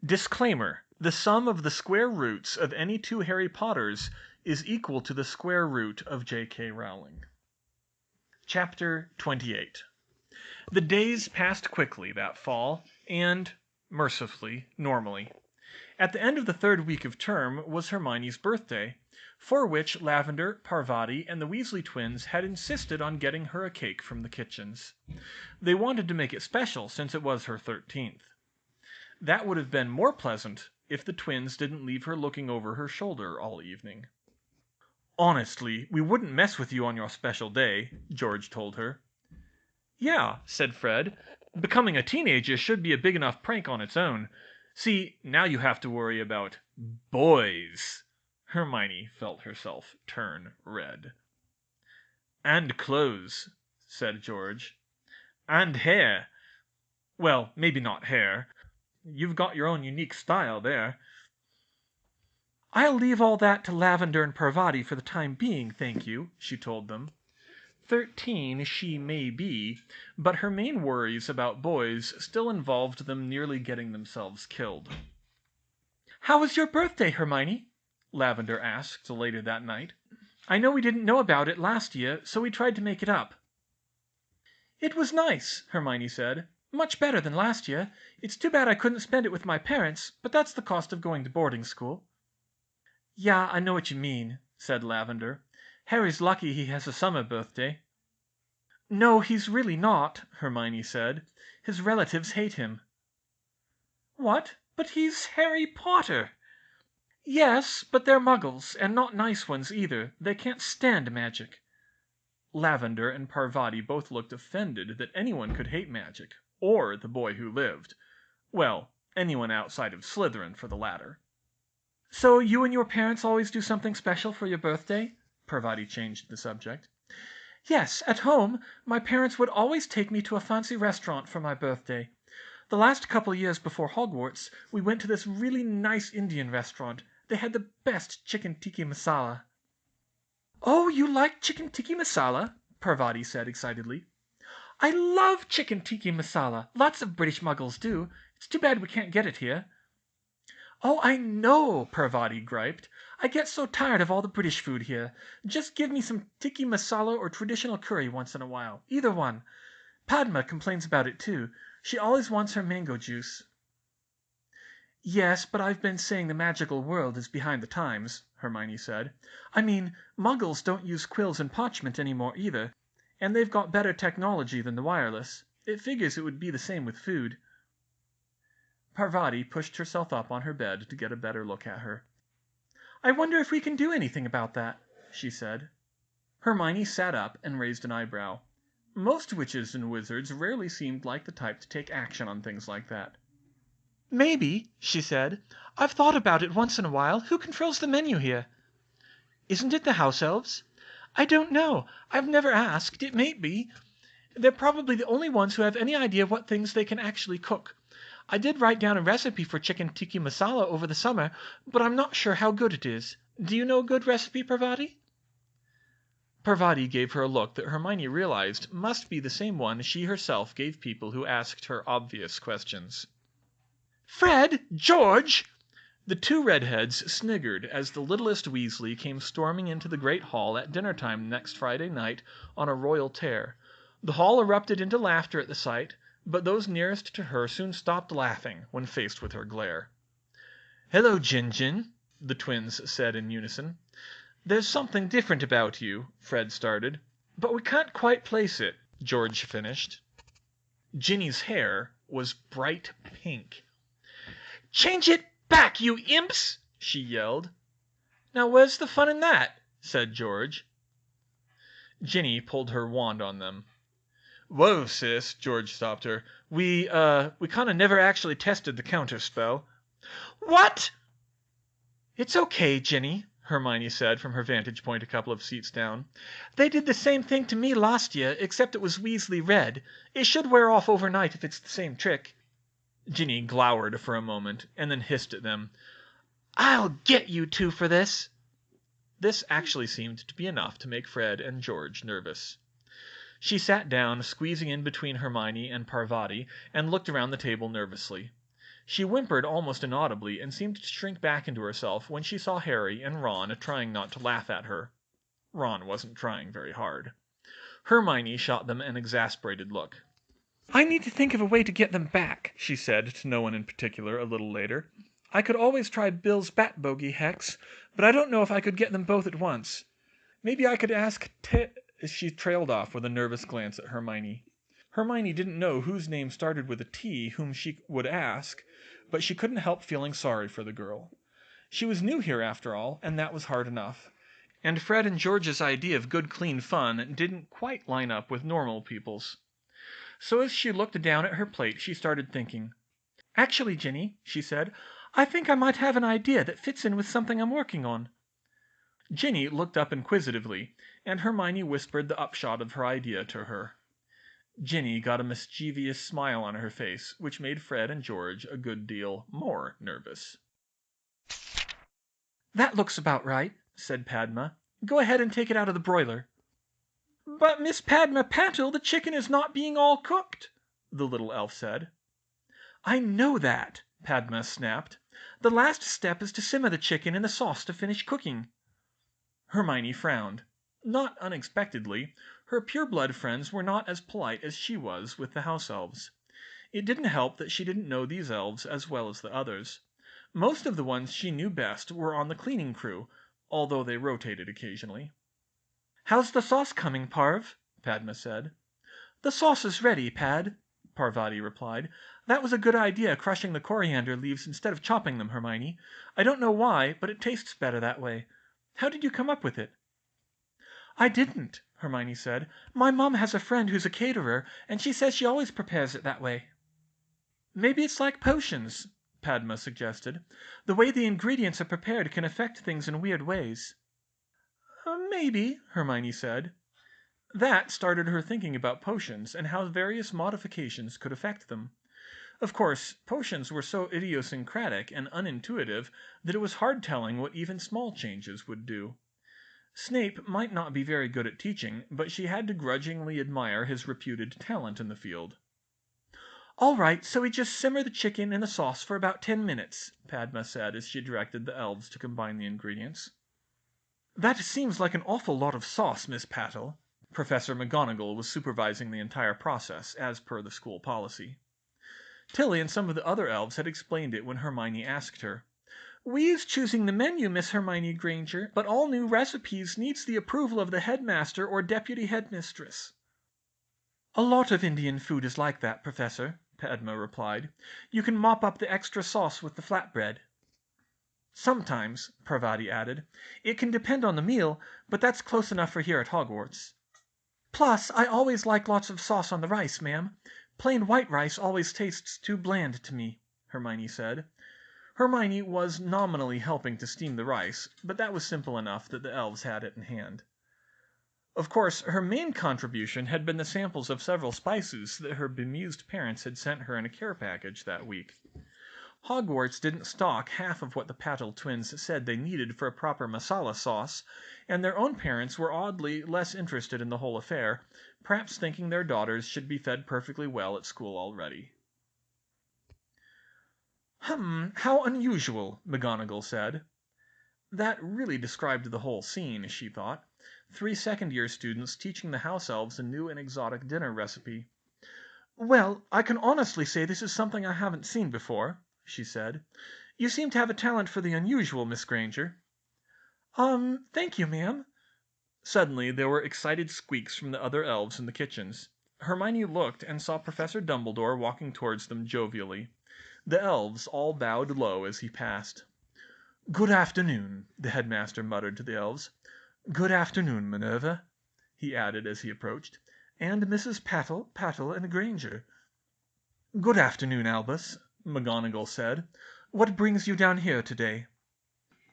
Disclaimer: the sum of the square roots of any two Harry Potters is equal to the square root of J.K. Rowling. Chapter 28. The days passed quickly that fall, and, mercifully, normally. At the end of the third week of term was Hermione's birthday, for which Lavender, Parvati, and the Weasley twins had insisted on getting her a cake from the kitchens. They wanted to make it special since it was her 13th. That would have been more pleasant if the twins didn't leave her looking over her shoulder all evening. "Honestly, we wouldn't mess with you on your special day," George told her. "Yeah," said Fred. "Becoming a teenager should be a big enough prank on its own. See, now you have to worry about boys." Hermione felt herself turn red. "And clothes," said George. "And hair. Well, maybe not hair. You've got your own unique style there." "I'll leave all that to Lavender and Parvati for the time being, thank you," she told them. 13 she may be, but her main worries about boys still involved them nearly getting themselves killed. "How was your birthday, Hermione?" Lavender asked later that night. "I know we didn't know about it last year, so we tried to make it up." "It was nice," Hermione said. "Much better than last year. It's too bad I couldn't spend it with my parents, but that's the cost of going to boarding school." "Yeah, I know what you mean," said Lavender. "Harry's lucky he has a summer birthday." "No, he's really not," Hermione said. "His relatives hate him." "What? But he's Harry Potter!" "Yes, but they're muggles, and not nice ones either. They can't stand magic." Lavender and Parvati both looked offended that anyone could hate magic, or the boy who lived. Well, anyone outside of Slytherin for the latter. "So you and your parents always do something special for your birthday?" Parvati changed the subject. "Yes, at home, my parents would always take me to a fancy restaurant for my birthday. The last couple years before Hogwarts, we went to this really nice Indian restaurant. They had the best chicken tikka masala." "Oh, you like chicken tikka masala?" Parvati said excitedly. "I love chicken tikka masala. Lots of British muggles do. It's too bad we can't get it here." "Oh, I know," Parvati griped. "I get so tired of all the British food here. Just give me some tikka masala or traditional curry once in a while. Either one. Padma complains about it too. She always wants her mango juice." "Yes, but I've been saying the magical world is behind the times," Hermione said. "I mean, muggles don't use quills and parchment anymore either, and they've got better technology than the wireless. It figures it would be the same with food." Parvati pushed herself up on her bed to get a better look at her. "I wonder if we can do anything about that," she said. Hermione sat up and raised an eyebrow. Most witches and wizards rarely seemed like the type to take action on things like that. "Maybe," she said. "I've thought about it once in a while. Who controls the menu here?" "Isn't it the house elves?" "I don't know. I've never asked. It may be. They're probably the only ones who have any idea what things they can actually cook. I did write down a recipe for chicken tikka masala over the summer, but I'm not sure how good it is. Do you know a good recipe, Parvati?" Parvati gave her a look that Hermione realized must be the same one she herself gave people who asked her obvious questions. "Fred! George!" The two redheads sniggered as the littlest Weasley came storming into the great hall at dinner-time next Friday night on a royal tear. The hall erupted into laughter at the sight, but those nearest to her soon stopped laughing when faced with her glare. "Hello, Gin-Gin," the twins said in unison. "There's something different about you," Fred started. "But we can't quite place it," George finished. Ginny's hair was bright pink. "Change it back, you imps!" she yelled. "Now where's the fun in that?" said George. Ginny pulled her wand on them. "Whoa, sis," George stopped her. We kind of never actually tested the counter spell." "What?" "It's okay, Ginny," Hermione said from her vantage point a couple of seats down. "They did the same thing to me last year, except it was Weasley red. It should wear off overnight if it's the same trick." Ginny glowered for a moment, and then hissed at them. "I'll get you two for this." This actually seemed to be enough to make Fred and George nervous. She sat down, squeezing in between Hermione and Parvati, and looked around the table nervously. She whimpered almost inaudibly and seemed to shrink back into herself when she saw Harry and Ron trying not to laugh at her. Ron wasn't trying very hard. Hermione shot them an exasperated look. "I need to think of a way to get them back," she said to no one in particular a little later. "I could always try Bill's bat bogey hex, but I don't know if I could get them both at once. Maybe I could ask She trailed off with a nervous glance at Hermione. Hermione didn't know whose name started with a T whom she would ask, but she couldn't help feeling sorry for the girl. She was new here after all, and that was hard enough. And Fred and George's idea of good clean fun didn't quite line up with normal people's. So as she looked down at her plate, she started thinking. "Actually, Ginny," she said, "I think I might have an idea that fits in with something I'm working on." Ginny looked up inquisitively, and Hermione whispered the upshot of her idea to her. Ginny got a mischievous smile on her face, which made Fred and George a good deal more nervous. "That looks about right," said Padma. "Go ahead and take it out of the broiler." "But Miss Padma Patil, the chicken is not being all cooked," the little elf said. "I know that," Padma snapped. "The last step is to simmer the chicken in the sauce to finish cooking." Hermione frowned. Not unexpectedly, her pure-blood friends were not as polite as she was with the house elves. It didn't help that she didn't know these elves as well as the others. Most of the ones she knew best were on the cleaning crew, although they rotated occasionally. "How's the sauce coming, Parv?" Padma said. "The sauce is ready, Pad," Parvati replied. "That was a good idea, crushing the coriander leaves instead of chopping them, Hermione. I don't know why, but it tastes better that way. How did you come up with it?" "I didn't," Hermione said. "My mom has a friend who's a caterer, and she says she always prepares it that way." "Maybe it's like potions," Padma suggested. "The way the ingredients are prepared can affect things in weird ways." "Maybe," Hermione said. That started her thinking about potions and how various modifications could affect them. Of course, potions were so idiosyncratic and unintuitive that it was hard telling what even small changes would do. Snape might not be very good at teaching, but she had to grudgingly admire his reputed talent in the field. "All right, so we just simmer the chicken in the sauce for about 10 minutes," Padma said as she directed the elves to combine the ingredients. "That seems like an awful lot of sauce, Miss Patil." Professor McGonagall was supervising the entire process, as per the school policy. Tilly and some of the other elves had explained it when Hermione asked her. "We is choosing the menu, Miss Hermione Granger, but all new recipes needs the approval of the headmaster or deputy headmistress." "A lot of Indian food is like that, Professor," Padma replied. "You can mop up the extra sauce with the flatbread." "Sometimes," Parvati added. "It can depend on the meal, but that's close enough for here at Hogwarts." "Plus, I always like lots of sauce on the rice, ma'am. Plain white rice always tastes too bland to me," Hermione said. Hermione was nominally helping to steam the rice, but that was simple enough that the elves had it in hand. Of course, her main contribution had been the samples of several spices that her bemused parents had sent her in a care package that week. Hogwarts didn't stock half of what the Patil twins said they needed for a proper masala sauce, and their own parents were oddly less interested in the whole affair, perhaps thinking their daughters should be fed perfectly well at school already. How unusual," McGonagall said. That really described the whole scene, she thought. 3 second-year students teaching the house elves a new and exotic dinner recipe. "Well, I can honestly say this is something I haven't seen before," she said. "You seem to have a talent for the unusual, Miss Granger." Thank you, ma'am." Suddenly there were excited squeaks from the other elves in the kitchens. Hermione looked and saw Professor Dumbledore walking towards them jovially. The elves all bowed low as he passed. "Good afternoon," the headmaster muttered to the elves. "Good afternoon, Minerva," he added as he approached, "and Mrs. Patil and Granger." "Good afternoon, Albus," McGonagall said. "What brings you down here today?"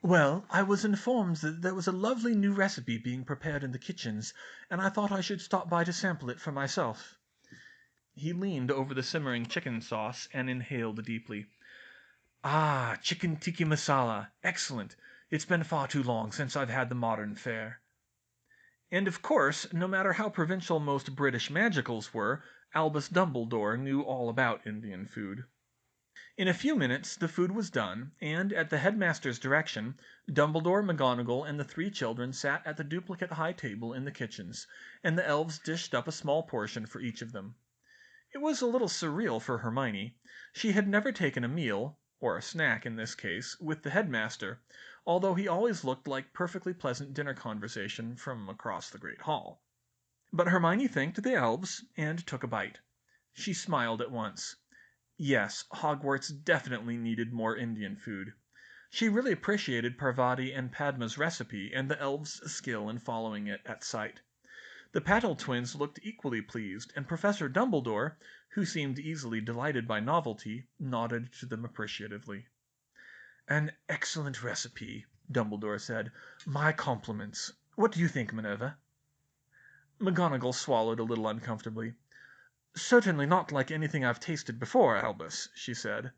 "Well, I was informed that there was a lovely new recipe being prepared in the kitchens, and I thought I should stop by to sample it for myself." He leaned over the simmering chicken sauce and inhaled deeply. "Ah, chicken tikka masala. Excellent. It's been far too long since I've had the modern fare." And of course, no matter how provincial most British magicals were, Albus Dumbledore knew all about Indian food. In a few minutes the food was done, and, at the headmaster's direction, Dumbledore, McGonagall, and the three children sat at the duplicate high table in the kitchens, and the elves dished up a small portion for each of them. It was a little surreal for Hermione. She had never taken a meal, or a snack in this case, with the headmaster, although he always looked like perfectly pleasant dinner conversation from across the great hall. But Hermione thanked the elves, and took a bite. She smiled at once. Yes, Hogwarts definitely needed more Indian food. She really appreciated Parvati and Padma's recipe and the elves' skill in following it at sight. The Patil twins looked equally pleased, and Professor Dumbledore, who seemed easily delighted by novelty, nodded to them appreciatively. "An excellent recipe," Dumbledore said. "My compliments. What do you think, Minerva?" McGonagall swallowed a little uncomfortably. "Certainly not like anything I've tasted before, Albus," she said.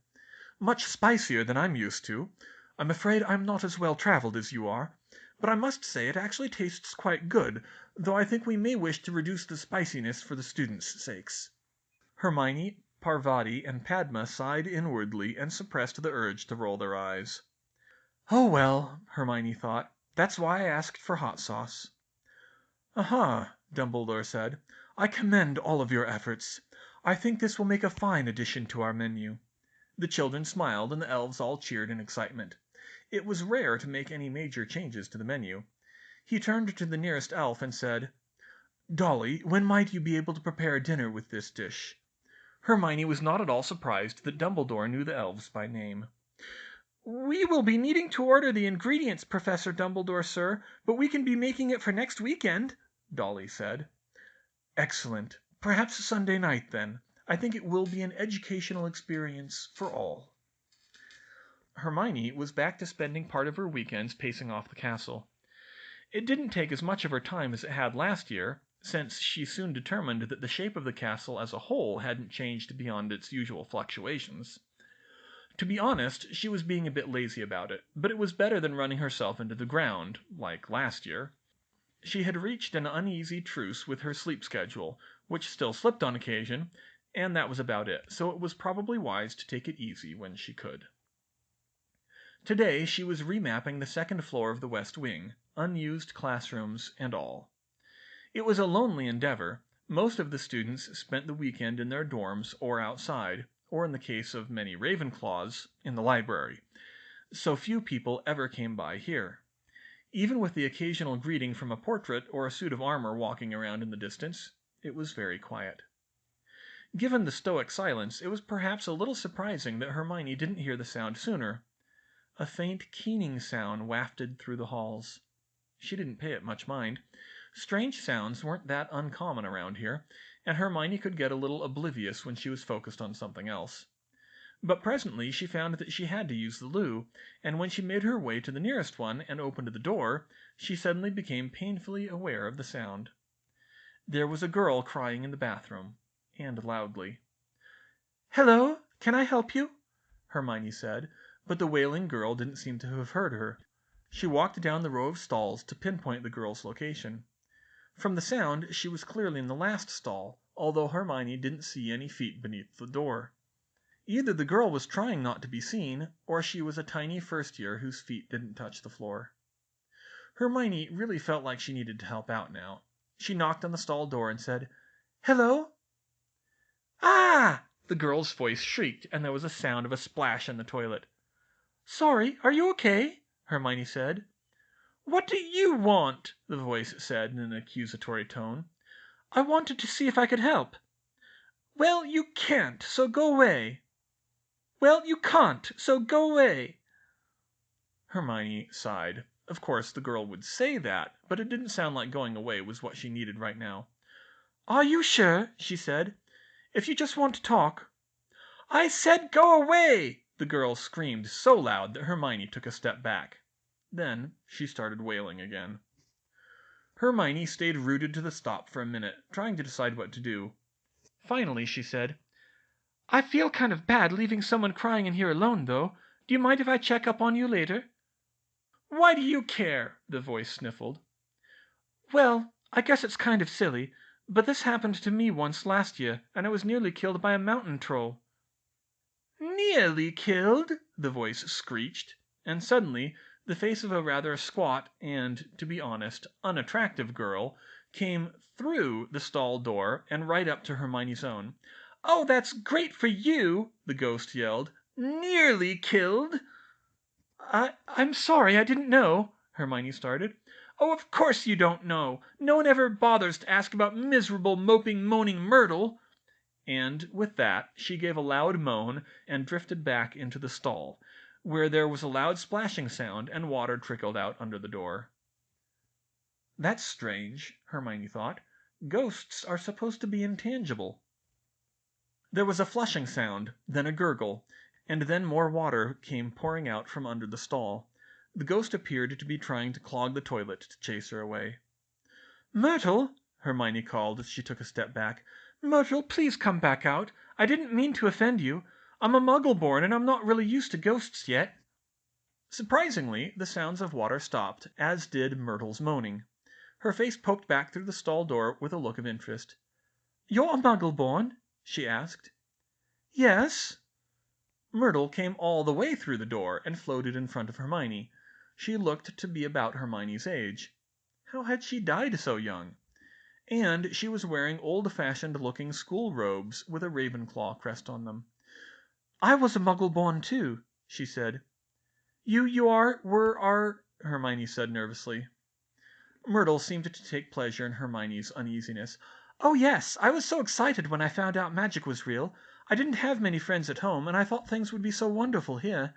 "Much spicier than I'm used to. I'm afraid I'm not as well traveled as you are. But I must say it actually tastes quite good, though I think we may wish to reduce the spiciness for the students' sakes." Hermione, Parvati, and Padma sighed inwardly and suppressed the urge to roll their eyes. "Oh, well," Hermione thought, "that's why I asked for hot sauce." "Aha," Dumbledore said. "I commend all of your efforts. I think this will make a fine addition to our menu." The children smiled and the elves all cheered in excitement. It was rare to make any major changes to the menu. He turned to the nearest elf and said, "Dolly, when might you be able to prepare dinner with this dish?" Hermione was not at all surprised that Dumbledore knew the elves by name. "We will be needing to order the ingredients, Professor Dumbledore, sir, but we can be making it for next weekend," Dolly said. "Excellent. Perhaps Sunday night, then. I think it will be an educational experience for all." Hermione was back to spending part of her weekends pacing off the castle. It didn't take as much of her time as it had last year, since she soon determined that the shape of the castle as a whole hadn't changed beyond its usual fluctuations. To be honest, she was being a bit lazy about it, but it was better than running herself into the ground, like last year. She had reached an uneasy truce with her sleep schedule, which still slipped on occasion, and that was about it, so it was probably wise to take it easy when she could. Today she was remapping the second floor of the West Wing, unused classrooms and all. It was a lonely endeavor. Most of the students spent the weekend in their dorms or outside, or in the case of many Ravenclaws, in the library. So few people ever came by here. Even with the occasional greeting from a portrait or a suit of armor walking around in the distance, it was very quiet. Given the stoic silence, it was perhaps a little surprising that Hermione didn't hear the sound sooner. A faint keening sound wafted through the halls. She didn't pay it much mind. Strange sounds weren't that uncommon around here, and Hermione could get a little oblivious when she was focused on something else. But presently she found that she had to use the loo, and when she made her way to the nearest one and opened the door, she suddenly became painfully aware of the sound. There was a girl crying in the bathroom, and loudly. "Hello, can I help you?" Hermione said, but the wailing girl didn't seem to have heard her. She walked down the row of stalls to pinpoint the girl's location. From the sound, she was clearly in the last stall, although Hermione didn't see any feet beneath the door. Either the girl was trying not to be seen, or she was a tiny first year whose feet didn't touch the floor. Hermione really felt like she needed to help out now. She knocked on the stall door and said, "Hello?" "Ah!" the girl's voice shrieked, and there was a sound of a splash in the toilet. "Sorry, are you okay?" Hermione said. "What do you want?" the voice said in an accusatory tone. "I wanted to see if I could help." "Well, you can't, so go away." "Well, you can't, so go away." Hermione sighed. Of course, the girl would say that, but it didn't sound like going away was what she needed right now. "Are you sure?" she said. "If you just want to talk." "I said go away!" the girl screamed so loud that Hermione took a step back. Then she started wailing again. Hermione stayed rooted to the stop for a minute, trying to decide what to do. Finally she said, "I feel kind of bad leaving someone crying in here alone, though. Do you mind if I check up on you later?" "Why do you care?" the voice sniffled. "Well, I guess it's kind of silly, but this happened to me once last year, and I was nearly killed by a mountain troll." "Nearly killed," the voice screeched, and suddenly the face of a rather squat and, to be honest, unattractive girl came through the stall door and right up to Hermione's own. "Oh, that's great for you!" the ghost yelled. "Nearly killed!" I'm sorry, I didn't know," Hermione started. "Oh, of course you don't know. No one ever bothers to ask about miserable, moping, moaning Myrtle." And with that she gave a loud moan and drifted back into the stall, where there was a loud splashing sound and water trickled out under the door. "That's strange," Hermione thought. "Ghosts are supposed to be intangible." There was a flushing sound, then a gurgle, and then more water came pouring out from under the stall. The ghost appeared to be trying to clog the toilet to chase her away. "Myrtle," Hermione called as she took a step back. "Myrtle, please come back out. I didn't mean to offend you. I'm a Muggle born, and I'm not really used to ghosts yet." Surprisingly, the sounds of water stopped, as did Myrtle's moaning. Her face poked back through the stall door with a look of interest. "You're a Muggle born?" she asked. "Yes." Myrtle came all the way through the door and floated in front of Hermione. She looked to be about Hermione's age. How had she died so young? And she was wearing old-fashioned looking school robes with a Ravenclaw crest on them. "I was a Muggle born too," she said. You are," Hermione said nervously. Myrtle seemed to take pleasure in Hermione's uneasiness. "Oh, yes, I was so excited when I found out magic was real. I didn't have many friends at home, and I thought things would be so wonderful here.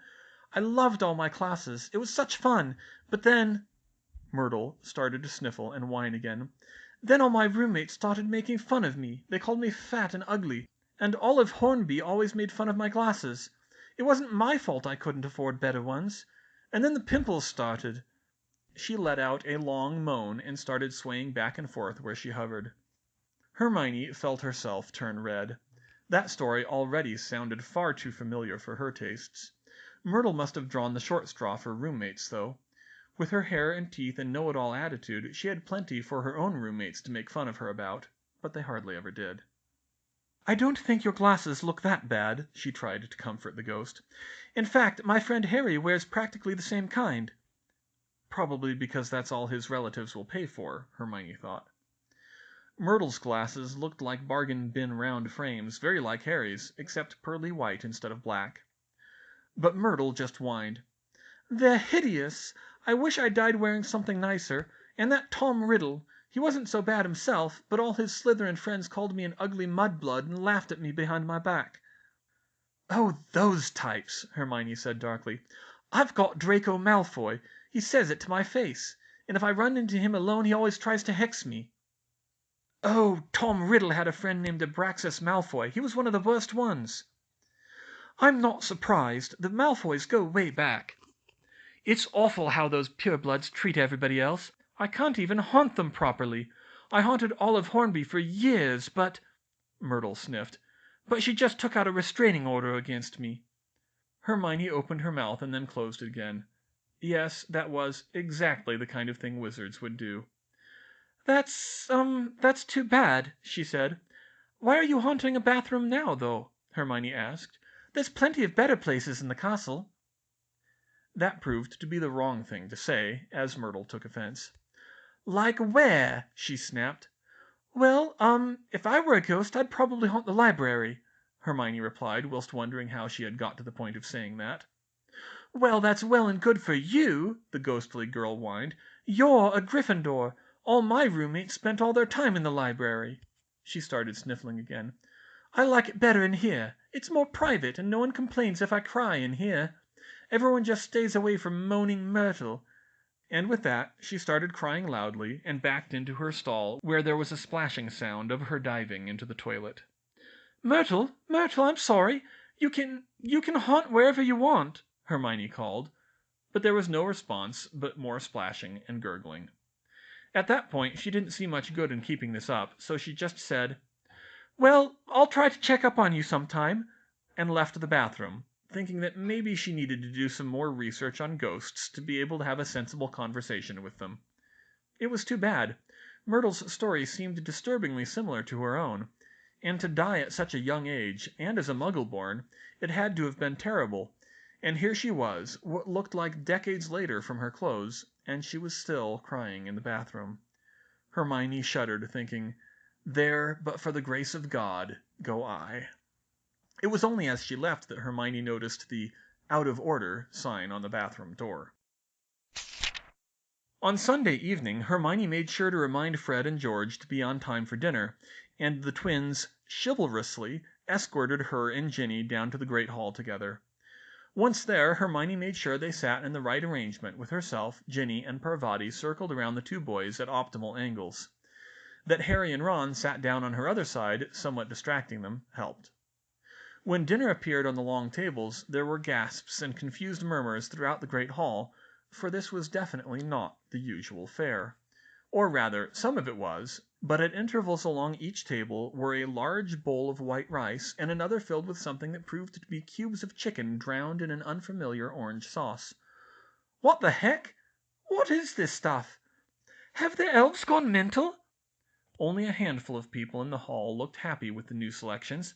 I loved all my classes. It was such fun. But then—" Myrtle started to sniffle and whine again. "Then all my roommates started making fun of me. They called me fat and ugly. And Olive Hornby always made fun of my glasses. It wasn't my fault I couldn't afford better ones. And then the pimples started." She let out a long moan and started swaying back and forth where she hovered. Hermione felt herself turn red. That story already sounded far too familiar for her tastes. Myrtle must have drawn the short straw for roommates, though. With her hair and teeth and know-it-all attitude, she had plenty for her own roommates to make fun of her about, but they hardly ever did. "I don't think your glasses look that bad," she tried to comfort the ghost. "In fact, my friend Harry wears practically the same kind." Probably because that's all his relatives will pay for, Hermione thought. Myrtle's glasses looked like bargain bin round frames, very like Harry's, except pearly white instead of black. But Myrtle just whined. "They're hideous. I wish I died wearing something nicer. And that Tom Riddle. He wasn't so bad himself, but all his Slytherin friends called me an ugly mudblood and laughed at me behind my back." "Oh, those types," Hermione said darkly. "I've got Draco Malfoy. He says it to my face. And if I run into him alone he always tries to hex me." "Oh, Tom Riddle had a friend named Abraxas Malfoy. He was one of the worst ones." "I'm not surprised. The Malfoys go way back. It's awful how those purebloods treat everybody else. I can't even haunt them properly. I haunted Olive Hornby for years, but—" Myrtle sniffed. "But she just took out a restraining order against me." Hermione opened her mouth and then closed it again. Yes, that was exactly the kind of thing wizards would do. That's too bad," she said. "Why are you haunting a bathroom now, though?" Hermione asked. "There's plenty of better places in the castle." That proved to be the wrong thing to say, as Myrtle took offense. "Like where?" she snapped. "Well, if I were a ghost I'd probably haunt the library," Hermione replied, whilst wondering how she had got to the point of saying that. "Well, that's well and good for you," the ghostly girl whined. "You're a Gryffindor. All my roommates spent all their time in the library." She started sniffling again. "I like it better in here. It's more private, and no one complains if I cry in here. Everyone just stays away from moaning Myrtle." And with that she started crying loudly and backed into her stall, where there was a splashing sound of her diving into the toilet. "Myrtle, Myrtle, I'm sorry. You can haunt wherever you want," Hermione called, but there was no response but more splashing and gurgling. At that point she didn't see much good in keeping this up, so she just said, "Well, I'll try to check up on you sometime," and left the bathroom, thinking that maybe she needed to do some more research on ghosts to be able to have a sensible conversation with them. It was too bad. Myrtle's story seemed disturbingly similar to her own. and to die at such a young age, and as a Muggle-born, it had to have been terrible. And here she was, what looked like decades later from her clothes, and she was still crying in the bathroom. Hermione shuddered, thinking, "There, but for the grace of God, go I." It was only as she left that Hermione noticed the "Out of Order" sign on the bathroom door. On Sunday evening, Hermione made sure to remind Fred and George to be on time for dinner, and the twins chivalrously escorted her and Ginny down to the Great Hall together. Once there, Hermione made sure they sat in the right arrangement, with herself, Ginny, and Parvati circled around the two boys at optimal angles. That Harry and Ron sat down on her other side, somewhat distracting them, helped. When dinner appeared on the long tables, there were gasps and confused murmurs throughout the great hall, for this was definitely not the usual fare. Or rather, some of it was, but at intervals along each table were a large bowl of white rice and another filled with something that proved to be cubes of chicken drowned in an unfamiliar orange sauce. "What the heck? What is this stuff? Have the elves gone mental?" Only a handful of people in the hall looked happy with the new selections,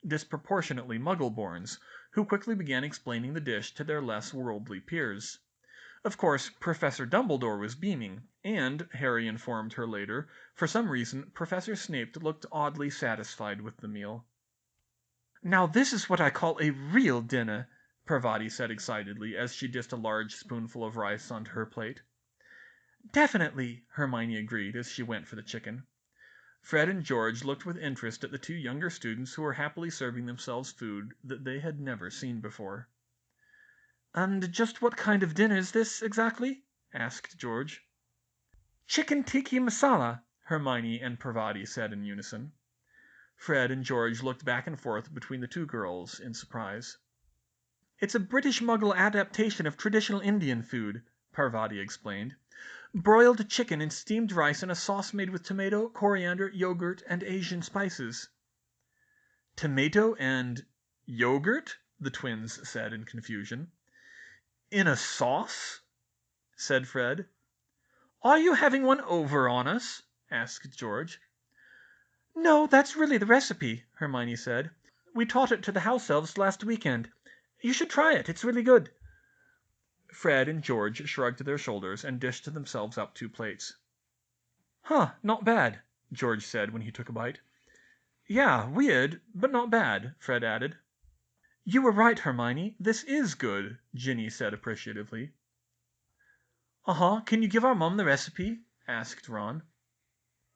disproportionately Muggle-borns, who quickly began explaining the dish to their less worldly peers. Of course, Professor Dumbledore was beaming, and, Harry informed her later, for some reason Professor Snape looked oddly satisfied with the meal. "Now this is what I call a real dinner," Parvati said excitedly as she dished a large spoonful of rice onto her plate. "Definitely," Hermione agreed as she went for the chicken. Fred and George looked with interest at the two younger students who were happily serving themselves food that they had never seen before. "And just what kind of dinner is this, exactly?" asked George. "Chicken tikka masala," Hermione and Parvati said in unison. Fred and George looked back and forth between the two girls in surprise. "It's a British Muggle adaptation of traditional Indian food," Parvati explained. "Broiled chicken and steamed rice in a sauce made with tomato, coriander, yogurt, and Asian spices." "Tomato and yogurt?" the twins said in confusion. "In a sauce?" said Fred. "Are you having one over on us?" asked George. "No, that's really the recipe," Hermione said. "We taught it to the house elves last weekend. You should try it. It's really good." Fred and George shrugged their shoulders and dished themselves up 2 plates. "Huh, not bad," George said when he took a bite. "Yeah, weird, but not bad," Fred added. "You were right, Hermione. This is good," Ginny said appreciatively. "Uh-huh. Can you give our mom the recipe?" asked Ron.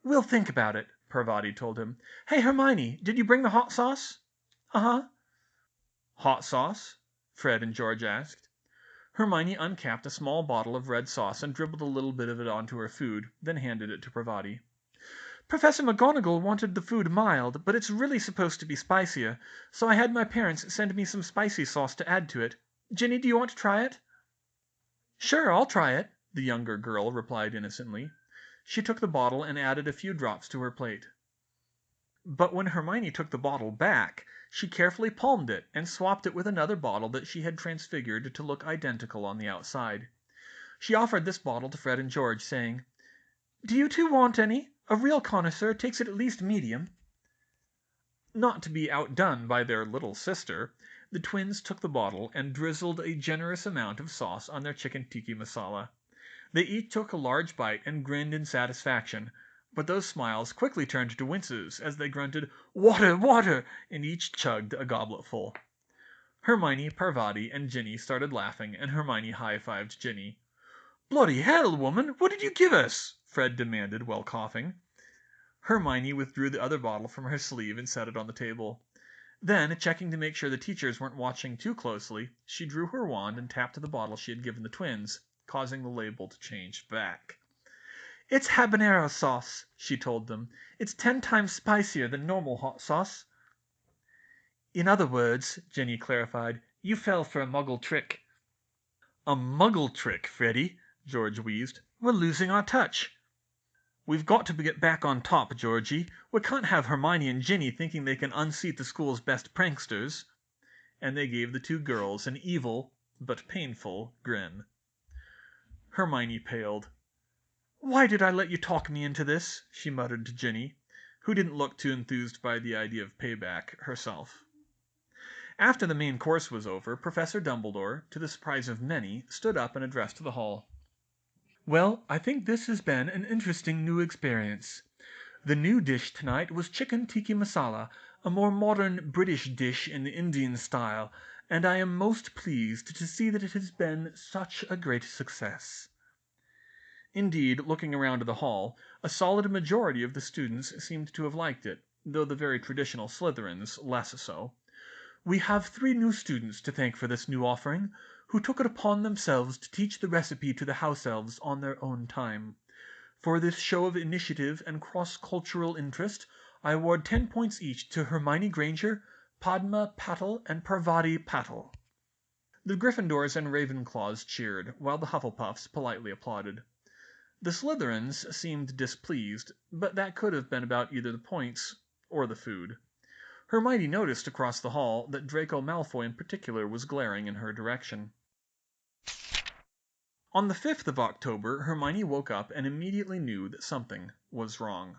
"We'll think about it," Parvati told him. "Hey, Hermione, did you bring the hot sauce?" "Uh-huh." "Hot sauce?" Fred and George asked. Hermione uncapped a small bottle of red sauce and dribbled a little bit of it onto her food, then handed it to Parvati. "Professor McGonagall wanted the food mild, but it's really supposed to be spicier, so I had my parents send me some spicy sauce to add to it. Ginny, do you want to try it?" "Sure, I'll try it," the younger girl replied innocently. She took the bottle and added a few drops to her plate. But when Hermione took the bottle back, she carefully palmed it and swapped it with another bottle that she had transfigured to look identical on the outside. She offered this bottle to Fred and George, saying, "Do you two want any? A real connoisseur takes it at least medium." Not to be outdone by their little sister, the twins took the bottle and drizzled a generous amount of sauce on their chicken tikka masala. They each took a large bite and grinned in satisfaction, but those smiles quickly turned to winces as they grunted, "Water, water!" and each chugged a gobletful. Hermione, Parvati, and Ginny started laughing, and Hermione high-fived Ginny. "Bloody hell, woman, what did you give us?" Fred demanded while coughing. Hermione withdrew the other bottle from her sleeve and set it on the table. Then, checking to make sure the teachers weren't watching too closely, she drew her wand and tapped the bottle she had given the twins, causing the label to change back. "It's habanero sauce," she told them. "It's 10 times spicier than normal hot sauce." "In other words," Ginny clarified, "you fell for a Muggle trick." "A Muggle trick, Freddy," George wheezed. "We're losing our touch." "We've got to get back on top, Georgie. We can't have Hermione and Ginny thinking they can unseat the school's best pranksters." And they gave the two girls an evil, but painful, grin. Hermione paled. "Why did I let you talk me into this?" she muttered to Ginny, who didn't look too enthused by the idea of payback herself. After the main course was over, Professor Dumbledore, to the surprise of many, stood up and addressed the hall. "Well, I think this has been an interesting new experience. The new dish tonight was chicken tikka masala, a more modern British dish in the Indian style, and I am most pleased to see that it has been such a great success." Indeed, looking around the hall, a solid majority of the students seemed to have liked it, though the very traditional Slytherins less so. "We have 3 new students to thank for this new offering, who took it upon themselves to teach the recipe to the house elves on their own time. For this show of initiative and cross-cultural interest, I award 10 points each to Hermione Granger, Padma Patil, and Parvati Patil." The Gryffindors and Ravenclaws cheered, while the Hufflepuffs politely applauded. The Slytherins seemed displeased, but that could have been about either the points or the food. Hermione noticed across the hall that Draco Malfoy in particular was glaring in her direction. On the 5th of October, Hermione woke up and immediately knew that something was wrong.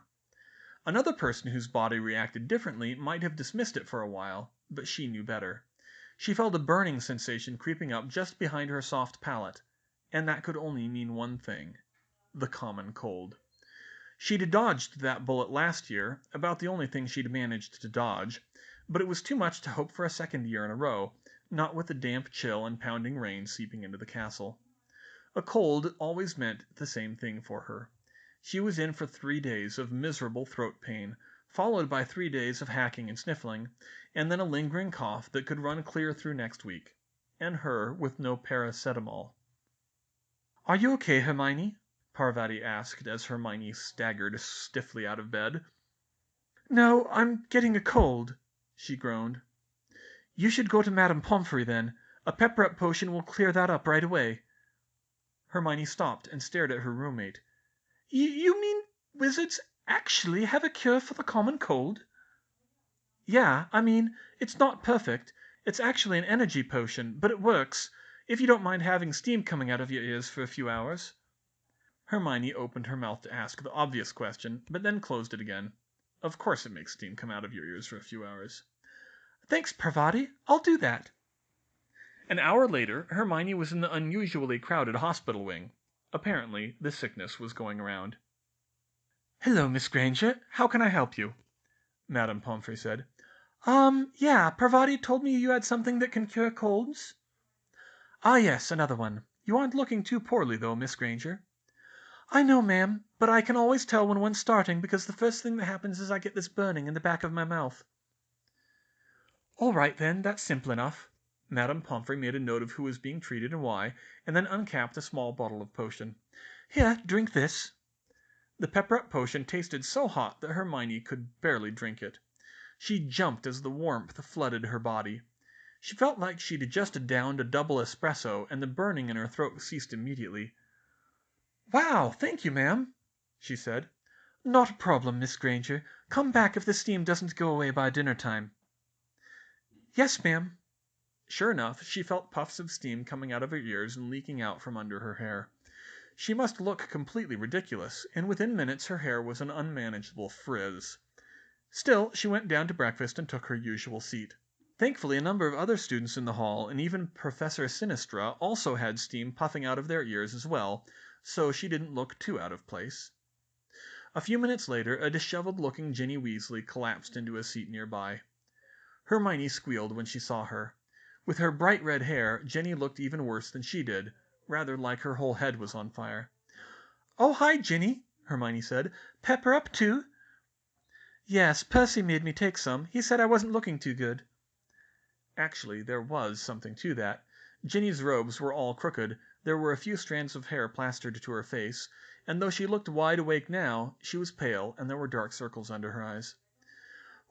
Another person whose body reacted differently might have dismissed it for a while, but she knew better. She felt a burning sensation creeping up just behind her soft palate, and that could only mean one thing: the common cold. She'd dodged that bullet last year, about the only thing she'd managed to dodge, but it was too much to hope for a second year in a row, not with the damp chill and pounding rain seeping into the castle. A cold always meant the same thing for her. She was in for 3 days of miserable throat pain, followed by 3 days of hacking and sniffling, and then a lingering cough that could run clear through next week, and her with no paracetamol. "Are you okay, Hermione?" Parvati asked as Hermione staggered stiffly out of bed. "No, I'm getting a cold," she groaned. "You should go to Madame Pomfrey, then. A pepper-up potion will clear that up right away." Hermione stopped and stared at her roommate. You mean wizards actually have a cure for the common cold?" "Yeah, I mean, it's not perfect. It's actually an energy potion, but it works, if you don't mind having steam coming out of your ears for a few hours." Hermione opened her mouth to ask the obvious question, but then closed it again. Of course it makes steam come out of your ears for a few hours. "Thanks, Parvati. I'll do that." An hour later, Hermione was in the unusually crowded hospital wing. Apparently, the sickness was going around. "Hello, Miss Granger. How can I help you?" Madame Pomfrey said. Yeah, Parvati told me you had something that can cure colds." "Ah, yes, another one. You aren't looking too poorly, though, Miss Granger." "I know, ma'am, but I can always tell when one's starting because the first thing that happens is I get this burning in the back of my mouth." "All right, then, that's simple enough." Madame Pomfrey made a note of who was being treated and why, and then uncapped a small bottle of potion. "Here, drink this." The pepper-up potion tasted so hot that Hermione could barely drink it. She jumped as the warmth flooded her body. She felt like she'd just downed a double espresso, and the burning in her throat ceased immediately. "Wow, thank you, ma'am," she said. "Not a problem, Miss Granger. Come back if the steam doesn't go away by dinner time." "Yes, ma'am." Sure enough, she felt puffs of steam coming out of her ears and leaking out from under her hair. She must look completely ridiculous, and within minutes her hair was an unmanageable frizz. Still, she went down to breakfast and took her usual seat. Thankfully, a number of other students in the hall, and even Professor Sinistra, also had steam puffing out of their ears as well, so she didn't look too out of place. A few minutes later, a disheveled-looking Ginny Weasley collapsed into a seat nearby. Hermione squealed when she saw her. With her bright red hair, Ginny looked even worse than she did, rather like her whole head was on fire. "Oh, hi, Ginny," Hermione said. "Pepper up, too?" "Yes, Percy made me take some. He said I wasn't looking too good." Actually, there was something to that. Ginny's robes were all crooked, there were a few strands of hair plastered to her face, and though she looked wide awake now, she was pale and there were dark circles under her eyes.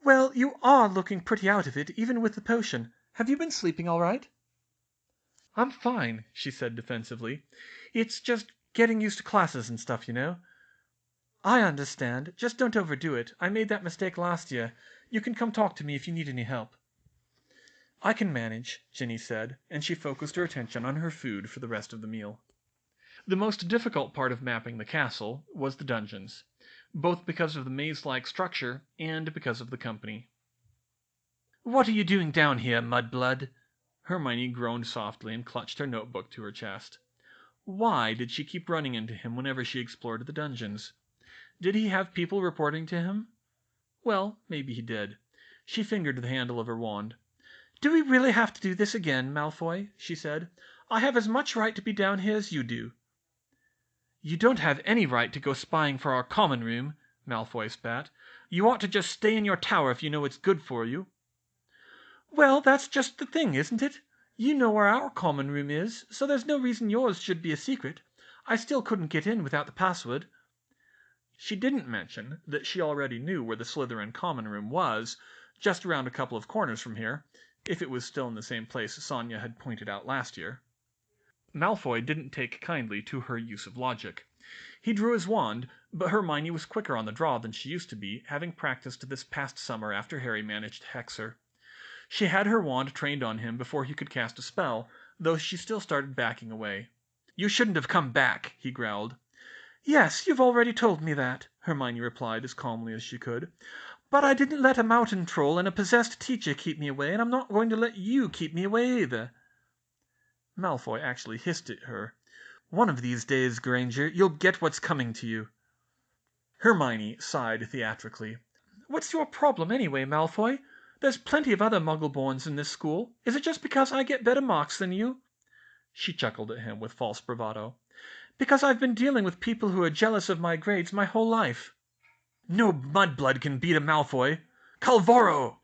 "Well, you are looking pretty out of it, even with the potion. Have you been sleeping all right?" "I'm fine," she said defensively. "It's just getting used to classes and stuff, you know." "I understand. Just don't overdo it. I made that mistake last year. You can come talk to me if you need any help." "I can manage," Ginny said, and she focused her attention on her food for the rest of the meal. The most difficult part of mapping the castle was the dungeons. both because of the maze-like structure and because of the company. "What are you doing down here, mudblood?" Hermione groaned softly and clutched her notebook to her chest. Why did she keep running into him whenever she explored the dungeons? Did he have people reporting to him? Well, maybe he did. She fingered the handle of her wand. "Do we really have to do this again, Malfoy?" she said. "I have as much right to be down here as you do." "You don't have any right to go spying for our common room," Malfoy spat. "You ought to just stay in your tower if you know it's good for you." "Well, that's just the thing, isn't it? You know where our common room is, so there's no reason yours should be a secret. I still couldn't get in without the password." She didn't mention that she already knew where the Slytherin common room was, just around a couple of corners from here, if it was still in the same place Sonia had pointed out last year. Malfoy didn't take kindly to her use of logic. He drew his wand, but Hermione was quicker on the draw than she used to be, having practiced this past summer after Harry managed to hex her. She had her wand trained on him before he could cast a spell, though she still started backing away. "You shouldn't have come back," he growled. "Yes, you've already told me that," Hermione replied as calmly as she could. "But I didn't let a mountain troll and a possessed teacher keep me away, and I'm not going to let you keep me away either." Malfoy actually hissed at her. "One of these days, Granger, you'll get what's coming to you." Hermione sighed theatrically. "What's your problem anyway, Malfoy? There's plenty of other Muggle-borns in this school. Is it just because I get better marks than you?" She chuckled at him with false bravado. "Because I've been dealing with people who are jealous of my grades my whole life." "No mudblood can beat a Malfoy. Calvoro!"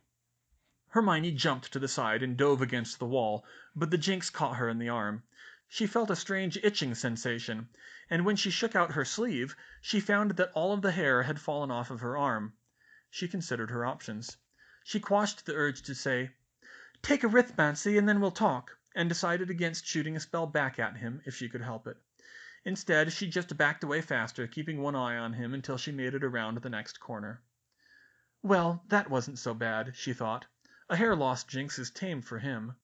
Hermione jumped to the side and dove against the wall, but the Jinx caught her in the arm. She felt a strange itching sensation, and when she shook out her sleeve, she found that all of the hair had fallen off of her arm. She considered her options. She quashed the urge to say, "Take Arithmancy and then we'll talk," and decided against shooting a spell back at him if she could help it. Instead, she just backed away faster, keeping one eye on him until she made it around the next corner. Well, that wasn't so bad, she thought. A hair-loss Jinx is tame for him.